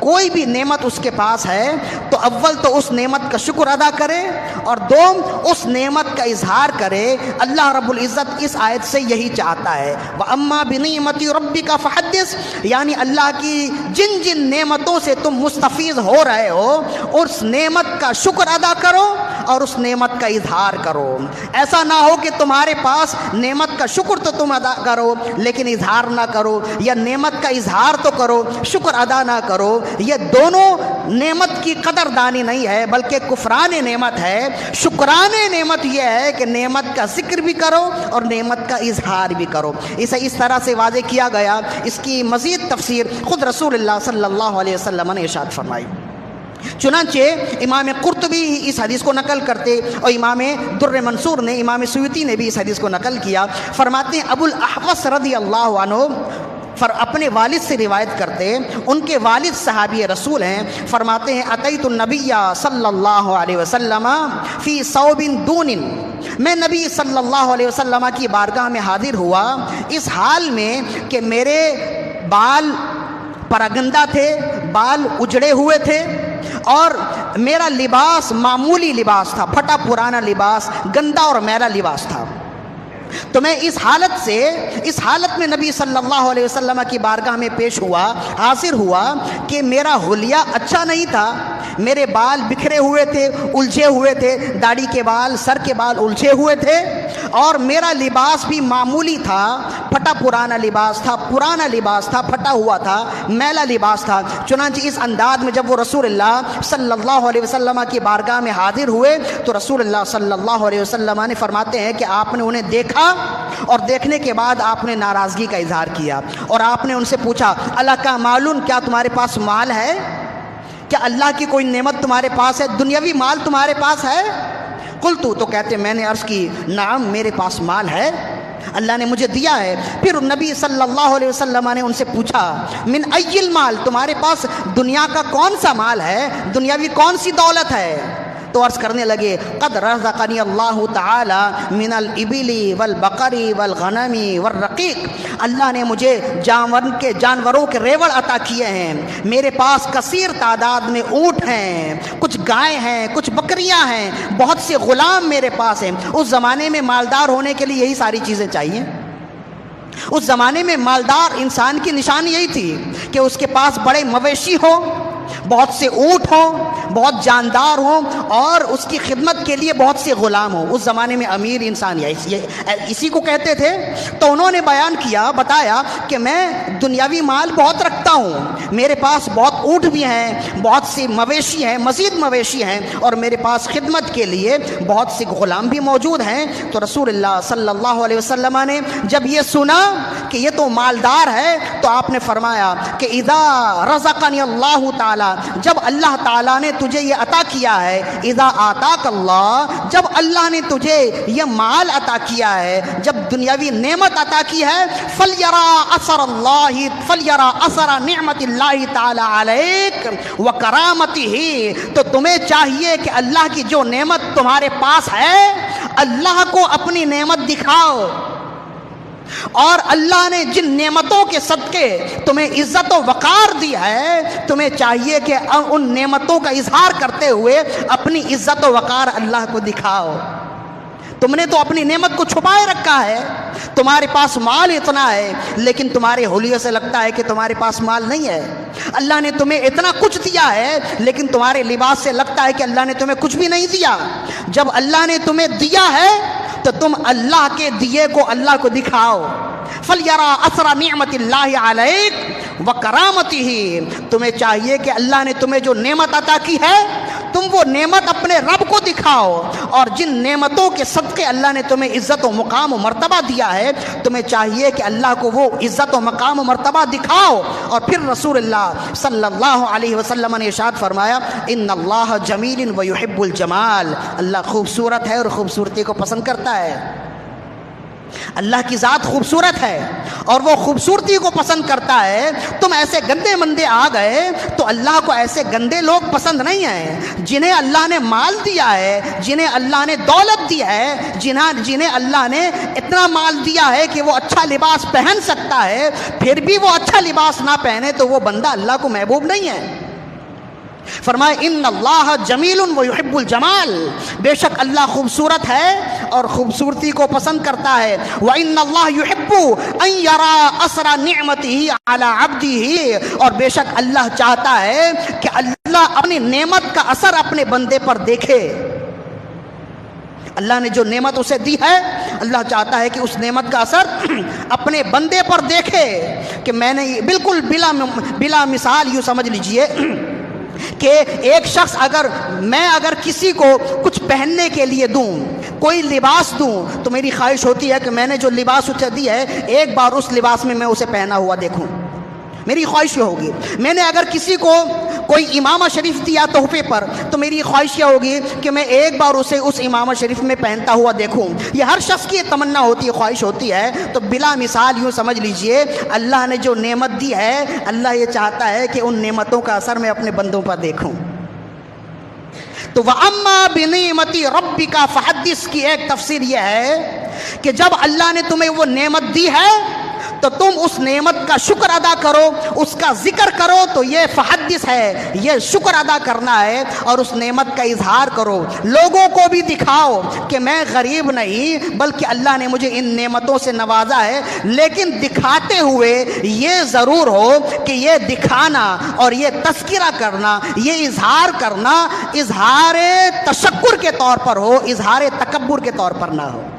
کوئی بھی نعمت اس کے پاس ہے تو اول تو اس نعمت کا شکر ادا کرے اور دوم اس نعمت کا اظہار کرے۔ اللہ رب العزت اس آیت سے یہی چاہتا ہے، وَأَمَّا بِنِعْمَتِ رَبِّكَ فَحَدِّثْ، یعنی اللہ کی جن جن نعمتوں سے تم مستفیض ہو رہے ہو اس نعمت کا شکر ادا کرو اور اس نعمت کا اظہار کرو۔ ایسا نہ ہو کہ تمہارے پاس نعمت کا شکر تو تم ادا کرو لیکن اظہار نہ کرو، یا نعمت کا اظہار تو کرو شکر ادا نہ کرو۔ یہ دونوں نعمت کی قدردانی نہیں ہے بلکہ کفران نعمت ہے۔ شکران نعمت یہ ہے کہ نعمت کا ذکر بھی کرو اور نعمت کا اظہار بھی کرو۔ اسے اس طرح سے واضح کیا گیا، اس کی مزید تفسیر خود رسول اللہ صلی اللہ علیہ وسلم نے ارشاد فرمائی۔ چنانچہ امام قرطبی اس حدیث کو نقل کرتے اور امام در منصور نے، امام سیوطی نے بھی اس حدیث کو نقل کیا، فرماتے ہیں ابو الاحوص رضی اللہ عنہ اپنے والد سے روایت کرتے، ان کے والد صحابی رسول ہیں، فرماتے ہیں اتیت النبی صلی اللہ علیہ وسلم فی ثوب دون، میں نبی صلی اللہ علیہ وسلم کی بارگاہ میں حاضر ہوا اس حال میں کہ میرے بال پراگندہ تھے، بال اجڑے ہوئے تھے اور میرا لباس معمولی لباس تھا، پھٹا پرانا لباس، گندا اور میلا لباس تھا۔ تو میں اس حالت میں نبی صلی اللہ علیہ وسلم کی بارگاہ میں پیش ہوا، حاضر ہوا کہ میرا حلیہ اچھا نہیں تھا، میرے بال بکھرے ہوئے تھے، الجھے ہوئے تھے، داڑھی کے بال، سر کے بال الجھے ہوئے تھے اور میرا لباس بھی معمولی تھا، پھٹا پرانا لباس تھا، پھٹا ہوا تھا، میلا لباس تھا۔ چنانچہ اس انداز میں جب وہ رسول اللہ صلی اللہ علیہ وسلم کی بارگاہ میں حاضر ہوئے تو رسول اللہ صلی اللہ علیہ وسلم نے فرماتے ہیں کہ آپ نے انہیں دیکھا اور دیکھنے کے بعد آپ نے ناراضگی کا اظہار کیا اور آپ نے ان سے پوچھا اللہ کا معلوم، کیا تمہارے پاس مال ہے؟ کیا اللہ کی کوئی نعمت تمہارے پاس ہے؟ دنیاوی مال تمہارے پاس ہے؟ قلتو، تو کہتے میں نے عرض کی نعم میرے پاس مال ہے، اللہ نے مجھے دیا ہے۔ پھر نبی صلی اللہ علیہ وسلم نے ان سے پوچھا من ای المال، تمہارے پاس دنیا کا کون سا مال ہے، دنیاوی کون سی دولت ہے؟ تو عرض کرنے لگے قد رزقنی اللہ تعالی من الابل والبقر والغنم والرقیق، اللہ نے مجھے جانوروں کے ریوڑ عطا کیے ہیں، میرے پاس کثیر تعداد میں اونٹ ہیں، کچھ گائے ہیں، کچھ بکریاں ہیں، بہت سے غلام میرے پاس ہیں۔ اس زمانے میں مالدار ہونے کے لیے یہی ساری چیزیں چاہیے۔ اس زمانے میں مالدار انسان کی نشانی یہی تھی کہ اس کے پاس بڑے مویشی ہوں، بہت سے اونٹ ہوں، بہت جاندار ہوں اور اس کی خدمت کے لیے بہت سے غلام ہوں۔ اس زمانے میں امیر انسان اسی کو کہتے تھے۔ تو انہوں نے بیان کیا، بتایا کہ میں دنیاوی مال بہت رکھتا ہوں، میرے پاس بہت اونٹ بھی ہیں، بہت سے مویشی ہیں، مزید مویشی ہیں اور میرے پاس خدمت کے لیے بہت سے غلام بھی موجود ہیں۔ تو رسول اللہ صلی اللہ علیہ وسلم نے جب یہ سنا کہ یہ تو مالدار ہے تو آپ نے فرمایا کہ اذا رزقنی اللہ تعالی، جب اللہ تعالیٰ نے تجھے یہ عطا کیا ہے، اذا آتاک اللہ، جب اللہ نے تجھے یہ مال عطا کیا ہے، جب دنیاوی نعمت عطا کی ہے، فلیرا اثر نعمت اللہ تعالی علیک وکرامتہ، تو تمہیں چاہیے کہ اللہ کی جو نعمت تمہارے پاس ہے اللہ کو اپنی نعمت دکھاؤ، اور اللہ نے جن نعمتوں کے صدقے تمہیں عزت و وقار دی ہے تمہیں چاہیے کہ ان نعمتوں کا اظہار کرتے ہوئے اپنی عزت و وقار اللہ کو دکھاؤ۔ تم نے تو اپنی نعمت کو چھپائے رکھا ہے، تمہارے پاس مال اتنا ہے لیکن تمہارے حلیے سے لگتا ہے کہ تمہارے پاس مال نہیں ہے۔ اللہ نے تمہیں اتنا کچھ دیا ہے لیکن تمہارے لباس سے لگتا ہے کہ اللہ نے تمہیں کچھ بھی نہیں دیا۔ جب اللہ نے تمہیں دیا ہے تو تم اللہ کے دیے کو اللہ کو دکھاؤ۔ فَلْيَرَا أَثَرَ نِعْمَةِ اللَّهِ عَلَيْكَ وَكَرَامَتِهِ، تمہیں چاہیے کہ اللہ نے تمہیں جو نعمت عطا کی ہے تم وہ نعمت اپنے رب کو دکھاؤ، اور جن نعمتوں کے صدقے اللہ نے تمہیں عزت و مقام و مرتبہ دیا ہے تمہیں چاہیے کہ اللہ کو وہ عزت و مقام و مرتبہ دکھاؤ۔ اور پھر رسول اللہ صلی اللہ علیہ وسلم نے ارشاد فرمایا ان اللہ جمیل و یحب الجمال، اللہ خوبصورت ہے اور خوبصورتی کو پسند کرتا ہے۔ اللہ کی ذات خوبصورت ہے اور وہ خوبصورتی کو پسند کرتا ہے۔ تم ایسے گندے مندے آ گئے تو اللہ کو ایسے گندے لوگ پسند نہیں ہیں، جنہیں اللہ نے مال دیا ہے، جنہیں اللہ نے دولت دی ہے، جنہیں اللہ نے اتنا مال دیا ہے کہ وہ اچھا لباس پہن سکتا ہے، پھر بھی وہ اچھا لباس نہ پہنے تو وہ بندہ اللہ کو محبوب نہیں ہے۔ فرمائے ان اللہ جمیل و یحب الجمال، بے شک اللہ خوبصورت ہے اور خوبصورتی کو پسند کرتا ہے. وَإِنَّ اللَّهَ يُحِبُّ أَن يَرَى أَثَرَ نِعْمَتِهِ عَلَى عَبْدِهِ، اور بے شک اللہ چاہتا ہے کہ اللہ اپنی نعمت کا اثر اپنے بندے پر دیکھے. اللہ نے جو نعمت اسے دی ہے اللہ چاہتا ہے کہ اس نعمت کا اثر اپنے بندے پر دیکھے. کہ میں نے بالکل بلا مثال یوں سمجھ لیجئے کہ ایک شخص میں اگر کسی کو کچھ پہننے کے لیے دوں، کوئی لباس دوں، تو میری خواہش ہوتی ہے کہ میں نے جو لباس اسے دی ہے ایک بار اس لباس میں اسے پہنا ہوا دیکھوں. میری خواہش یہ ہوگی. میں نے اگر کسی کو کوئی امامہ شریف دیا تحفے پر تو میری خواہش یہ ہوگی کہ میں ایک بار اسے اس امامہ شریف میں پہنتا ہوا دیکھوں. یہ ہر شخص کی تمنا ہوتی ہے، خواہش ہوتی ہے. تو بلا مثال یوں سمجھ لیجئے اللہ نے جو نعمت دی ہے اللہ یہ چاہتا ہے کہ ان نعمتوں کا اثر میں اپنے بندوں پر دیکھوں. تو وَأَمَّا بِنِعْمَتِ رَبِّكَ فَحَدِّثْ کی ایک تفسیر یہ ہے کہ جب اللہ نے تمہیں وہ نعمت دی ہے تو تم اس نعمت کا شکر ادا کرو، اس کا ذکر کرو. تو یہ فحدث ہے، یہ شکر ادا کرنا ہے اور اس نعمت کا اظہار کرو. لوگوں کو بھی دکھاؤ کہ میں غریب نہیں بلکہ اللہ نے مجھے ان نعمتوں سے نوازا ہے. لیکن دکھاتے ہوئے یہ ضرور ہو کہ یہ دکھانا اور یہ تذکرہ کرنا، یہ اظہار کرنا اظہار تشکر کے طور پر ہو، اظہار تکبر کے طور پر نہ ہو.